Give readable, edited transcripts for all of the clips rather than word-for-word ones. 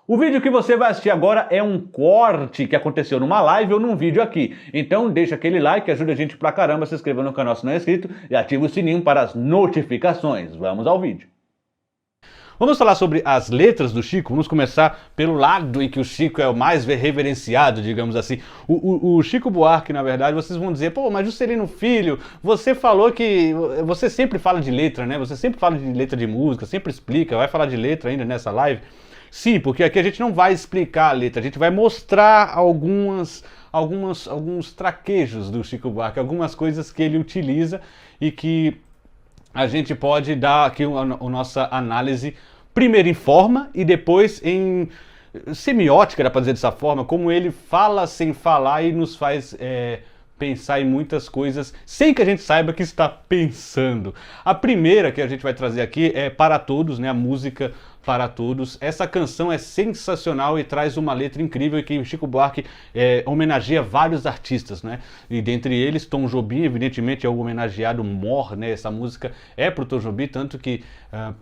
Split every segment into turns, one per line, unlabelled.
O vídeo que você vai assistir agora é um corte que aconteceu numa live ou num vídeo aqui. Então deixa aquele like, ajuda a gente pra caramba, se inscreva no canal se não é inscrito e ativa o sininho para as notificações. Vamos ao vídeo. Vamos falar sobre as letras do Chico. Vamos começar pelo lado em que o Chico é o mais reverenciado, digamos assim. O Chico Buarque, na verdade, vocês vão dizer, pô, mas Juscelino Filho, você falou que... Você sempre fala de letra, né? Você sempre fala de letra de música, sempre explica, vai falar de letra ainda nessa live. Sim, porque aqui a gente não vai explicar a letra, a gente vai mostrar alguns traquejos do Chico Buarque, algumas coisas que ele utiliza e que a gente pode dar aqui a nossa análise primeiro em forma e depois em semiótica, dá para dizer dessa forma, como ele fala sem falar e nos faz pensar em muitas coisas sem que a gente saiba que está pensando. A primeira que a gente vai trazer aqui é Para Todos, né? A música Para Todos. Essa canção é sensacional e traz uma letra incrível que o Chico Buarque homenageia vários artistas, né? E dentre eles Tom Jobim, evidentemente é o homenageado mor, né? Essa música é pro Tom Jobim, tanto que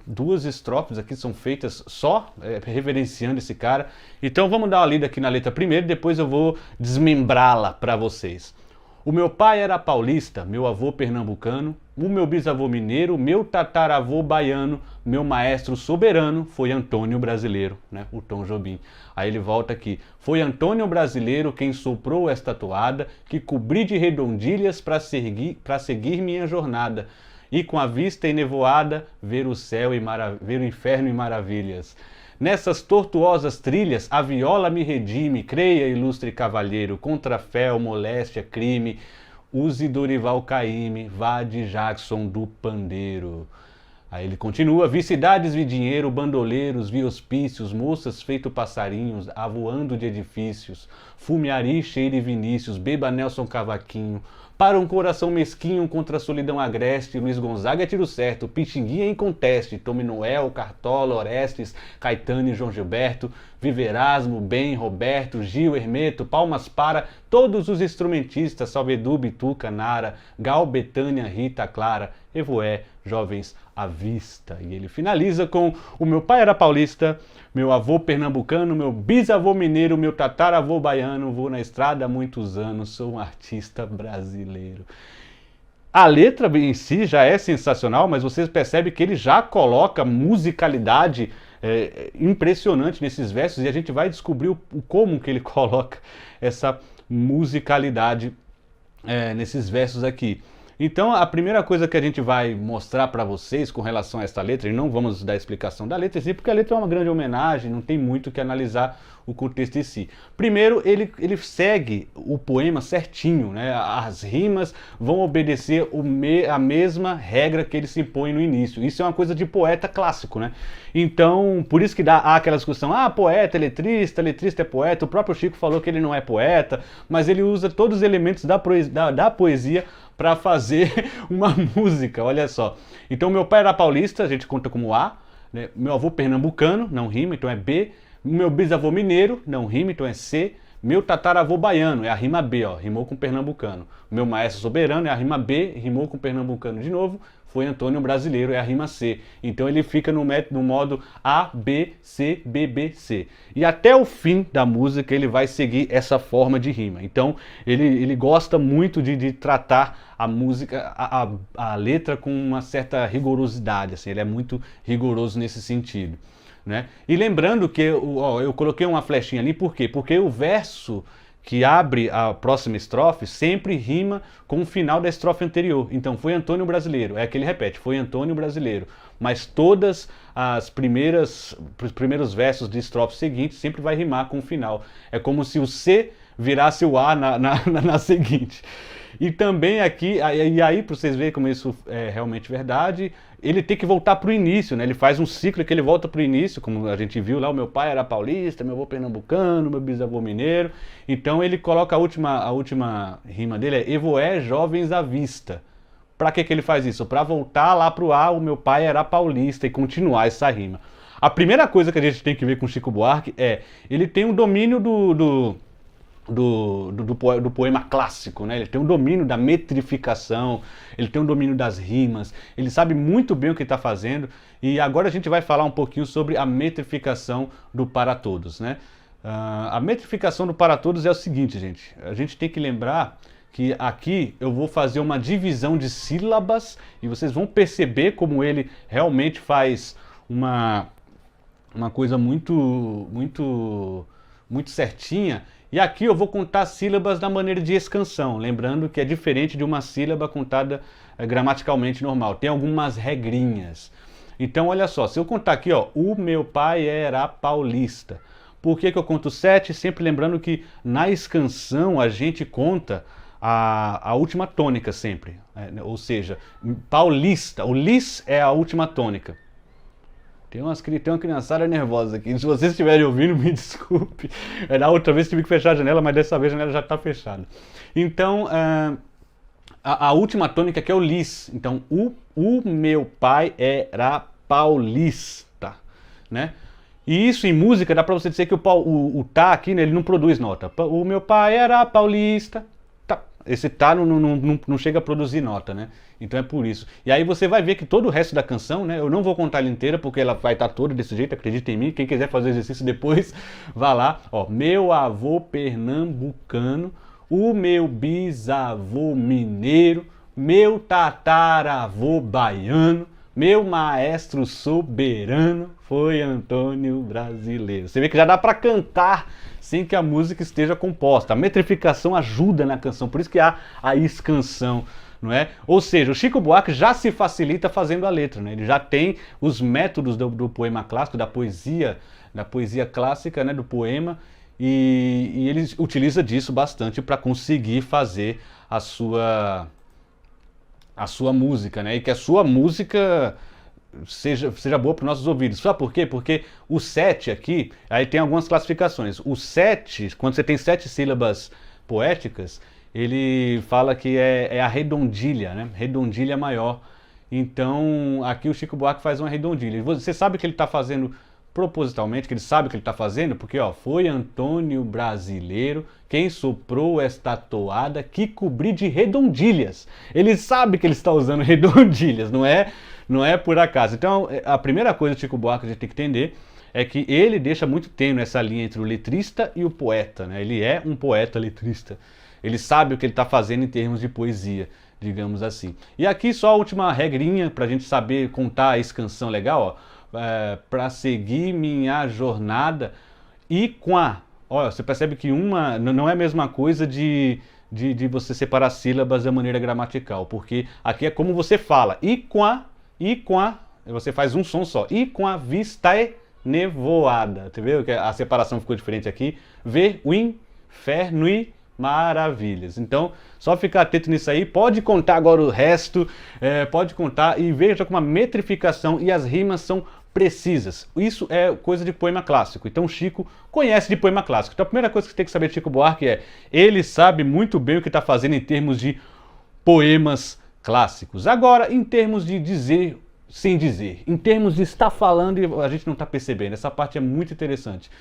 duas estrofes aqui são feitas só reverenciando esse cara. Então vamos dar uma lida aqui na letra primeiro e depois eu vou desmembrá-la para vocês. O meu pai era paulista, meu avô pernambucano, o meu bisavô mineiro, meu tataravô baiano, meu maestro soberano foi Antônio Brasileiro, né? O Tom Jobim. Aí ele volta aqui. Foi Antônio Brasileiro quem soprou esta toada, que cobri de redondilhas para seguir minha jornada. E com a vista enevoada, ver o céu e ver o inferno e maravilhas. Nessas tortuosas trilhas, a viola me redime, creia, ilustre cavalheiro, contra fé, moléstia, crime, use Dorival Caymmi, vá de Jackson do pandeiro. Aí ele continua, vi cidades, vi dinheiro, bandoleiros, vi hospícios, moças feito passarinhos, avoando de edifícios, fume Ari, cheire Vinícius, beba Nelson Cavaquinho, para um coração mesquinho contra a solidão agreste, Luiz Gonzaga é tiro certo, Pixinguinha em conteste, Tome Noel, Cartola, Orestes, Caetano e João Gilberto, Viverasmo, Ben, Roberto, Gil, Hermeto, Palmas para todos os instrumentistas, Salvedu, Bituca, Nara, Gal, Betânia, Rita, Clara, Evoé, jovens à vista. E ele finaliza com o meu pai era paulista, meu avô pernambucano, meu bisavô mineiro, meu tataravô baiano, vou na estrada há muitos anos, sou um artista brasileiro. A letra em si já é sensacional, mas vocês percebem que ele já coloca musicalidade impressionante nesses versos e a gente vai descobrir como que ele coloca essa musicalidade nesses versos aqui. Então a primeira coisa que a gente vai mostrar para vocês com relação a esta letra, e não vamos dar explicação da letra em si, porque a letra é uma grande homenagem, não tem muito que analisar o contexto em si. Primeiro, ele segue o poema certinho, né? As rimas vão obedecer a mesma regra que ele se impõe no início. Isso é uma coisa de poeta clássico, né? Então, por isso que há aquela discussão, poeta é letrista é poeta. O próprio Chico falou que ele não é poeta, mas ele usa todos os elementos da poesia para fazer uma música, olha só. Então, meu pai era paulista, a gente conta como A, né? Meu avô pernambucano, não rima, então é B. Meu bisavô mineiro, não rima, então é C. Meu tataravô baiano, é a rima B, ó, rimou com pernambucano. Meu maestro soberano é a rima B, rimou com pernambucano de novo. Foi Antônio Brasileiro, é a rima C. Então ele fica no modo A, B, C, B, B, C. E até o fim da música ele vai seguir essa forma de rima. Então ele gosta muito de tratar a música, a letra com uma certa rigorosidade. Assim, ele é muito rigoroso nesse sentido, né? E lembrando que eu coloquei uma flechinha ali, por quê? Porque o verso que abre a próxima estrofe sempre rima com o final da estrofe anterior. Então, foi Antônio Brasileiro, é que ele repete, foi Antônio Brasileiro. Mas todas os primeiros versos de estrofe seguinte sempre vai rimar com o final. É como se o C virasse o A na seguinte. E também aqui, e aí para vocês verem como isso é realmente verdade, ele tem que voltar para o início, né? Ele faz um ciclo que ele volta para o início, como a gente viu lá, o meu pai era paulista, meu avô pernambucano, meu bisavô mineiro. Então ele coloca a última rima dele, é Evoé, jovens à vista. Para que ele faz isso? Para voltar lá para o A, o meu pai era paulista e continuar essa rima. A primeira coisa que a gente tem que ver com Chico Buarque ele tem um domínio do poema clássico, né? Ele tem um domínio da metrificação, ele tem um domínio das rimas, ele sabe muito bem o que está fazendo, e agora a gente vai falar um pouquinho sobre a metrificação do Para Todos, né? A metrificação do Para Todos é o seguinte, gente, a gente tem que lembrar que aqui eu vou fazer uma divisão de sílabas e vocês vão perceber como ele realmente faz uma coisa muito certinha. E aqui eu vou contar sílabas da maneira de escansão, lembrando que é diferente de uma sílaba contada gramaticalmente normal. Tem algumas regrinhas. Então, olha só, se eu contar aqui, ó, o meu pai era paulista. Por que eu conto 7? Sempre lembrando que na escansão a gente conta a última tônica sempre. Ou seja, paulista, o lis é a última tônica. Tem uma criançada nervosa aqui. Se vocês estiverem ouvindo, me desculpe. Da outra vez tive que fechar a janela, mas dessa vez a janela já está fechada. Então, a última tônica aqui é o lis. Então, o meu pai era paulista, né? E isso em música dá para você dizer que o tá aqui, né, ele não produz nota. O meu pai era paulista. Tá. Esse tá não chega a produzir nota, né? Então é por isso. E aí você vai ver que todo o resto da canção, né? Eu não vou contar ela inteira porque ela vai estar toda desse jeito, acredita em mim. Quem quiser fazer exercício depois, vá lá. Ó, meu avô pernambucano, o meu bisavô mineiro, meu tataravô baiano, meu maestro soberano foi Antônio Brasileiro. Você vê que já dá para cantar sem que a música esteja composta. A metrificação ajuda na canção, por isso que há a escansão, não é? Ou seja, o Chico Buarque já se facilita fazendo a letra, né? Ele já tem os métodos do poema clássico, da poesia clássica, né? Do poema, e ele utiliza disso bastante para conseguir fazer a sua música, né? E que a sua música seja boa para os nossos ouvidos. Sabe por quê? Porque o 7 aqui, aí tem algumas classificações. O 7, quando você tem 7 sílabas poéticas, ele fala que é a redondilha, né? Redondilha maior. Então, aqui o Chico Buarque faz uma redondilha. Você sabe que ele está fazendo propositalmente, que ele sabe o que ele está fazendo, porque ó, foi Antônio Brasileiro quem soprou esta toada que cobri de redondilhas. Ele sabe que ele está usando redondilhas, não é por acaso. Então, a primeira coisa do Chico Buarque que a gente tem que entender é que ele deixa muito tênue essa linha entre o letrista e o poeta, né? Ele é um poeta letrista. Ele sabe o que ele está fazendo em termos de poesia, digamos assim. E aqui só a última regrinha para a gente saber contar a escansão legal, ó. Para seguir minha jornada e com a... Olha, você percebe que uma não é a mesma coisa de você separar sílabas da maneira gramatical, porque aqui é como você fala, e com a, você faz um som só, e com a vista é nevoada, entendeu? A separação ficou diferente aqui, ver o inferno e maravilhas. Então, só ficar atento nisso aí. Pode contar agora o resto, pode contar e veja como a metrificação e as rimas são precisas. Isso é coisa de poema clássico. Então, Chico conhece de poema clássico. Então, a primeira coisa que você tem que saber de Chico Buarque é ele sabe muito bem o que está fazendo em termos de poemas clássicos. Agora, em termos de dizer sem dizer, em termos de estar falando e a gente não está percebendo. Essa parte é muito interessante,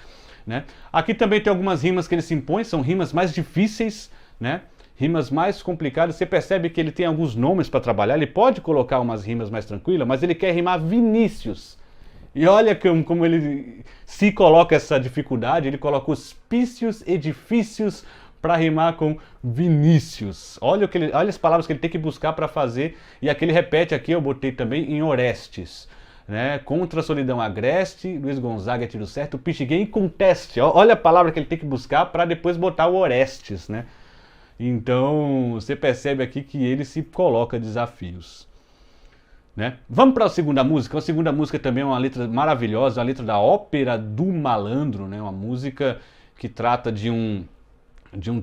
né? Aqui também tem algumas rimas que ele se impõe, são rimas mais difíceis, né? Rimas mais complicadas. Você percebe que ele tem alguns nomes para trabalhar, ele pode colocar umas rimas mais tranquilas, mas ele quer rimar Vinícius. E olha como ele se coloca essa dificuldade, ele coloca hospícios, edifícios para rimar com Vinícius. Olha as palavras que ele tem que buscar para fazer, e aqui ele repete, aqui eu botei também em Orestes. Né? Contra a solidão agreste, Luiz Gonzaga é tiro certo, Pixinguinha em conteste. Olha a palavra que ele tem que buscar para depois botar o Orestes, né? Então você percebe aqui que ele se coloca desafios, né? Vamos para a segunda música. A segunda música também é uma letra maravilhosa, uma letra da Ópera do Malandro, né? Uma música que trata de um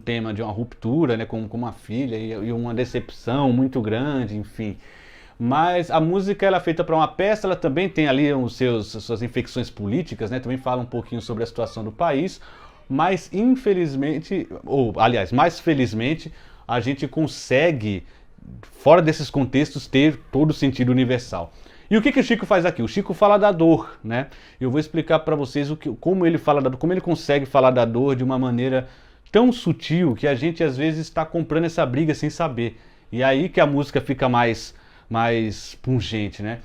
tema, de uma ruptura, né? Com uma filha e uma decepção muito grande, enfim. Mas a música ela é feita para uma peça, ela também tem ali suas inflexões políticas, né? Também fala um pouquinho sobre a situação do país, mas infelizmente, ou aliás, mais felizmente, a gente consegue, fora desses contextos, ter todo o sentido universal. E o que o Chico faz aqui? O Chico fala da dor, né? Eu vou explicar para vocês como ele fala da dor, como ele consegue falar da dor de uma maneira tão sutil que a gente às vezes está comprando essa briga sem saber. E aí que a música fica mais pungente, né?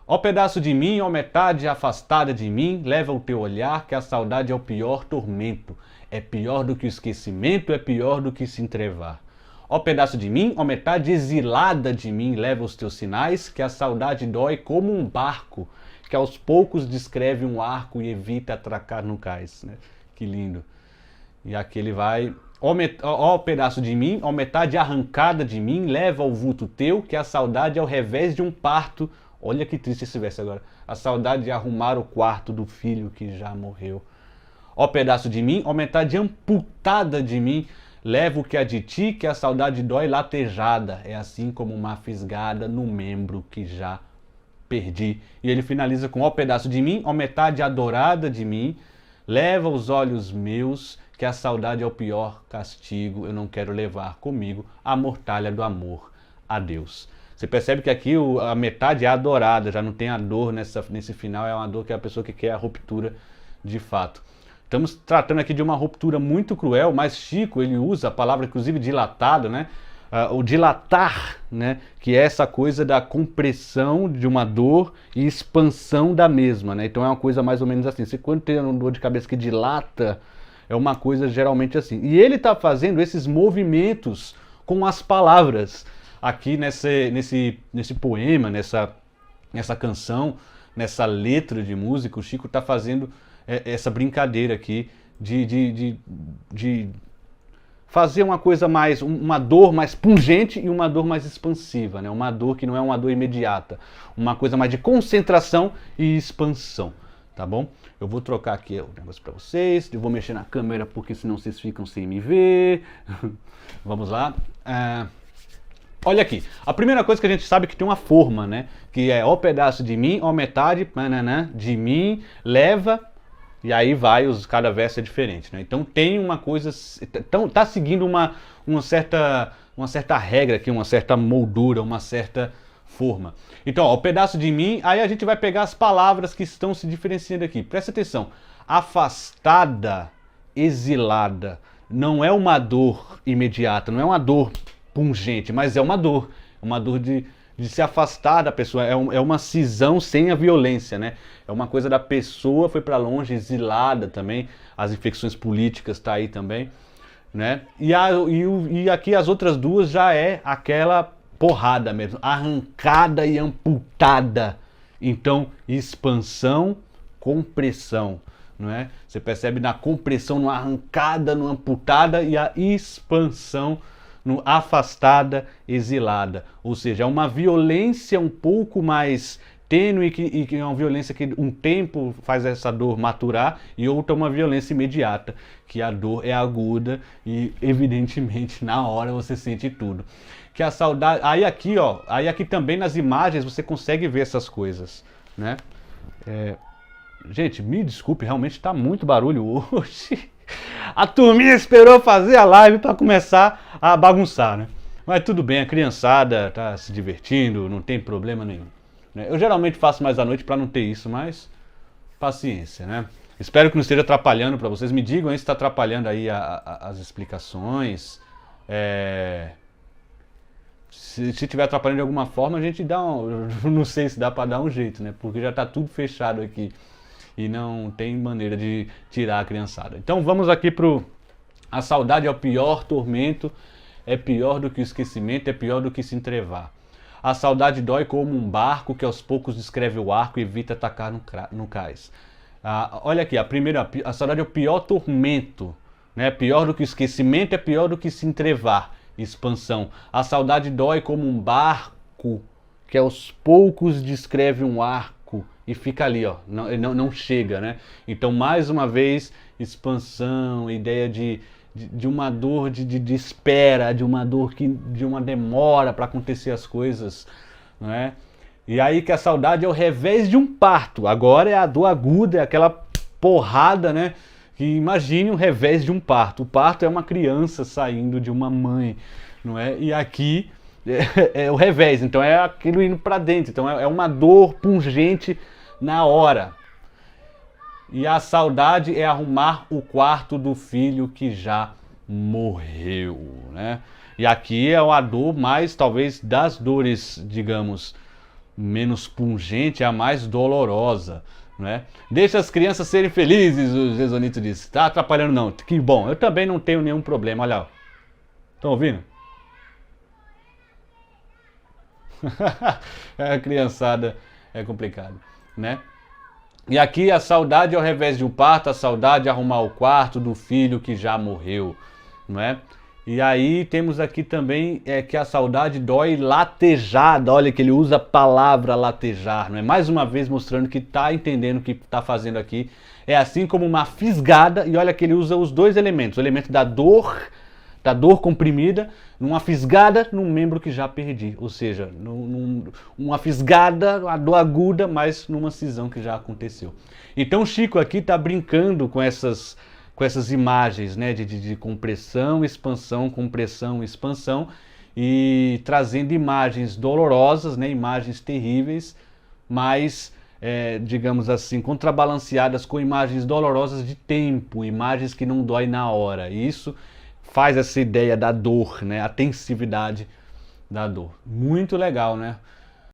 Ó pedaço de mim, ó metade afastada de mim, leva o teu olhar que a saudade é o pior tormento. É pior do que o esquecimento, é pior do que se entrevar. Ó pedaço de mim, ó metade exilada de mim, leva os teus sinais que a saudade dói como um barco, que aos poucos descreve um arco e evita atracar no cais. Né? Que lindo. E aqui ele vai... Ó pedaço de mim, ó metade arrancada de mim, leva o vulto teu, que a saudade é o revés de um parto. Olha que triste esse verso agora. A saudade de arrumar o quarto do filho que já morreu. Ó pedaço de mim, ó metade amputada de mim, leva o que há de ti, que a saudade dói latejada. É assim como uma fisgada no membro que já perdi. E ele finaliza com: ó pedaço de mim, ó metade adorada de mim, leva os olhos meus, que a saudade é o pior castigo, eu não quero levar comigo a mortalha do amor a Deus. Você percebe que aqui a metade é adorada, já não tem a dor nesse final, é uma dor que é a pessoa que quer a ruptura de fato. Estamos tratando aqui de uma ruptura muito cruel, mas Chico ele usa a palavra inclusive dilatado, né? O dilatar, né? Que é essa coisa da compressão de uma dor e expansão da mesma, né? Então é uma coisa mais ou menos assim. Você quando tem uma dor de cabeça que dilata, é uma coisa geralmente assim. E ele está fazendo esses movimentos com as palavras aqui nesse poema, nessa canção, nessa letra de música. O Chico está fazendo essa brincadeira aqui de fazer uma coisa mais, uma dor mais pungente e uma dor mais expansiva, né? Uma dor que não é uma dor imediata, uma coisa mais de concentração e expansão, tá bom? Eu vou trocar aqui o negócio para vocês, eu vou mexer na câmera porque senão vocês ficam sem me ver. Vamos lá. Olha aqui, a primeira coisa que a gente sabe é que tem uma forma, né? Que é ó pedaço de mim, ó metade de mim, leva, e aí vai, cada verso é diferente, né? Então tem uma coisa, então tá seguindo uma certa regra aqui, uma certa moldura, uma certa forma. Então, ó, o pedaço de mim, aí a gente vai pegar as palavras que estão se diferenciando aqui. Presta atenção. Afastada, exilada, não é uma dor imediata, não é uma dor pungente, mas é uma dor de se afastar da pessoa, é uma cisão sem a violência, né? É uma coisa da pessoa foi para longe, exilada também, as infecções políticas tá aí também, né? E aqui as outras duas já é aquela porrada mesmo, arrancada e amputada. Então, expansão, compressão, não é? Você percebe na compressão, no arrancada, no amputada e a expansão no afastada, exilada. Ou seja, é uma violência um pouco mais tênue e que é uma violência que um tempo faz essa dor maturar e outra uma violência imediata, que a dor é aguda e evidentemente na hora você sente tudo. Que a saudade, aí aqui também nas imagens você consegue ver essas coisas, né? Gente, me desculpe, realmente está muito barulho hoje. A turminha esperou fazer a live para começar a bagunçar, né? Mas tudo bem, a criançada tá se divertindo, não tem problema nenhum. Eu geralmente faço mais à noite para não ter isso, mas paciência, né? Espero que não esteja atrapalhando para vocês. Me digam aí se está atrapalhando aí as explicações. Se estiver atrapalhando de alguma forma, a gente dá não sei se dá para dar um jeito, né? Porque já está tudo fechado aqui e não tem maneira de tirar a criançada. Então vamos aqui pro a saudade é o pior tormento, é pior do que o esquecimento, é pior do que se entrevar. A saudade dói como um barco que aos poucos descreve o arco e evita atacar no cais. Olha aqui, a saudade é o pior tormento, né? Pior do que o esquecimento, é pior do que se entrevar. Expansão. A saudade dói como um barco que aos poucos descreve um arco e fica ali, ó, não chega, né? Então, mais uma vez, expansão, ideia de uma dor de espera, de uma dor de uma demora para acontecer as coisas, não é? E aí que a saudade é o revés de um parto. Agora é a dor aguda, é aquela porrada, né? Que imagine o revés de um parto. O parto é uma criança saindo de uma mãe, não é? E aqui é o revés, então é aquilo indo para dentro. Então é uma dor pungente na hora. E a saudade é arrumar o quarto do filho que já morreu, né? E aqui é a dor mais, talvez, das dores, digamos, menos pungente, a mais dolorosa, né? Deixa as crianças serem felizes, o Gesonito disse. Tá atrapalhando não, que bom, eu também não tenho nenhum problema, olha lá. Estão ouvindo? A criançada é complicado, né? E aqui a saudade ao revés de um parto, a saudade de arrumar o quarto do filho que já morreu, não é? E aí temos aqui também que a saudade dói latejada, olha que ele usa a palavra latejar, não é? Mais uma vez mostrando que está entendendo o que está fazendo aqui. É assim como uma fisgada, e olha que ele usa os dois elementos, o elemento da dor comprimida, numa fisgada num membro que já perdi, ou seja, uma fisgada, a dor aguda, mas numa cisão que já aconteceu. Então Chico aqui está brincando com essas imagens, né, de compressão, expansão, e trazendo imagens dolorosas, né, imagens terríveis, mas digamos assim, contrabalanceadas com imagens dolorosas de tempo, imagens que não dói na hora. Isso faz essa ideia da dor, né? A tensividade da dor. Muito legal, né?